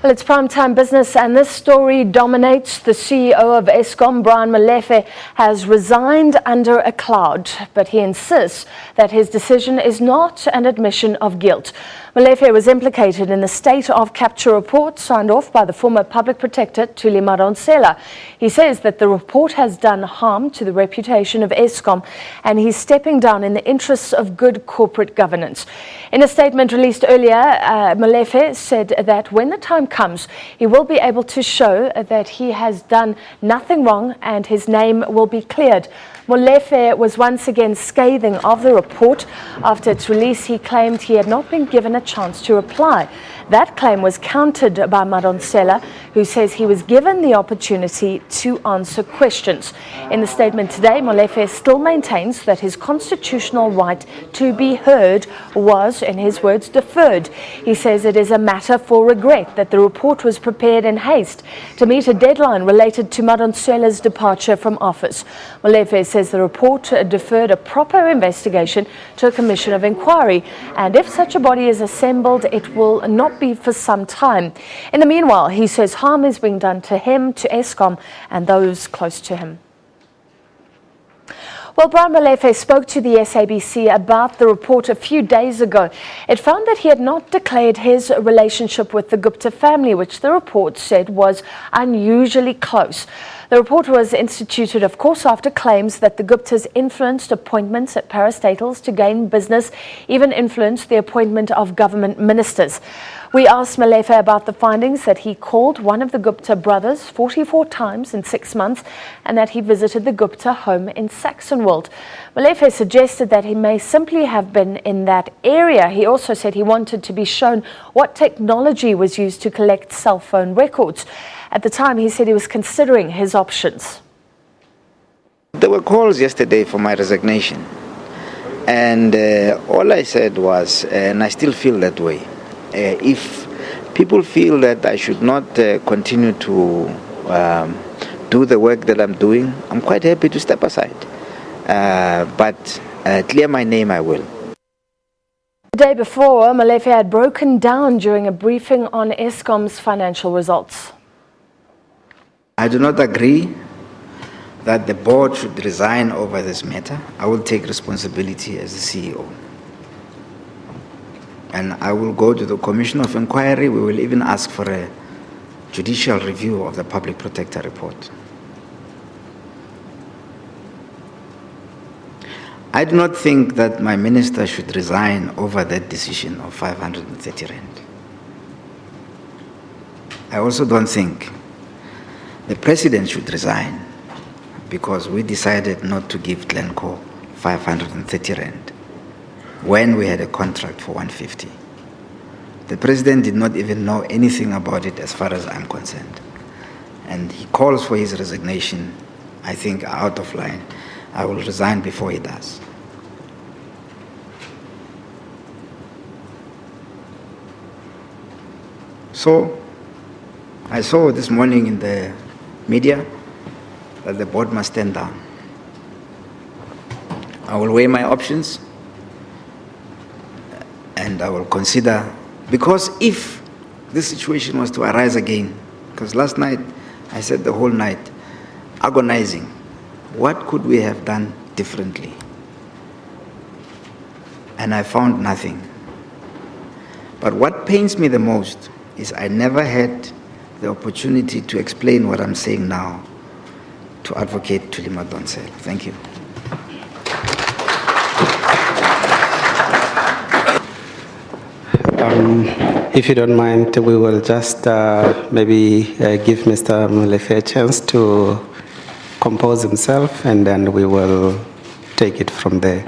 Well, it's primetime business, and this story dominates. The CEO of Eskom, Molefe, has resigned under a cloud, but he insists that his decision is not an admission of guilt. Molefe was implicated in the state of capture report signed off by the former public protector, Thuli Madonsela. He says that the report has done harm to the reputation of Eskom, and he's stepping down in the interests of good corporate governance. In a statement released earlier, Molefe said that when the time comes, he will be able to show that he has done nothing wrong and his name will be cleared. Molefe was once again scathing of the report. After its release, he claimed he had not been given a chance to reply. That claim was countered by Madonsela, who says he was given the opportunity to answer questions. In the statement today, Molefe still maintains that his constitutional right to be heard was, in his words, deferred. He says it is a matter for regret that the report was prepared in haste to meet a deadline related to Madonsela's departure from office. Molefe says the report deferred a proper investigation to a commission of inquiry, and if such a body is assembled, it will not be for some time. In the meanwhile, he says harm is being done to him, to Eskom, and those close to him. Well, Molefe spoke to the SABC about the report a few days ago. It found that he had not declared his relationship with the Gupta family, which the report said was unusually close. The report was instituted, of course, after claims that the Guptas influenced appointments at parastatals to gain business, even influenced the appointment of government ministers. We asked Molefe about the findings that he called one of the Gupta brothers 44 times in 6 months and that he visited the Gupta home in Saxonwold. Molefe suggested that he may simply have been in that area. He also said he wanted to be shown what technology was used to collect cell phone records. At the time, he said he was considering his options. There were calls yesterday for my resignation, and all I said was, and I still feel that way, if people feel that I should not continue to do the work that I'm doing, I'm quite happy to step aside. But clear my name, I will. The day before, Molefe had broken down during a briefing on Eskom's financial results. I do not agree that the board should resign over this matter. I will take responsibility as the CEO. And I will go to the Commission of Inquiry. We will even ask for a judicial review of the Public Protector report. I do not think that my minister should resign over that decision of 530 rand. I also don't think the president should resign because we decided not to give Glencore 530 rand when we had a contract for 150. The president did not even know anything about it as far as I'm concerned. And he calls for his resignation, I think, out of line. I will resign before he does. So, I saw this morning in the media that the board must stand down. I will weigh my options and I will consider, because if this situation was to arise again, because last night I said the whole night agonizing, what could we have done differently? And I found nothing. But what pains me the most is I never had the opportunity to explain what I'm saying now to Advocate Thuli Madonsela. Thank you. If you don't mind, we will just maybe give Mr. Molefe a chance to compose himself, and then we will take it from there.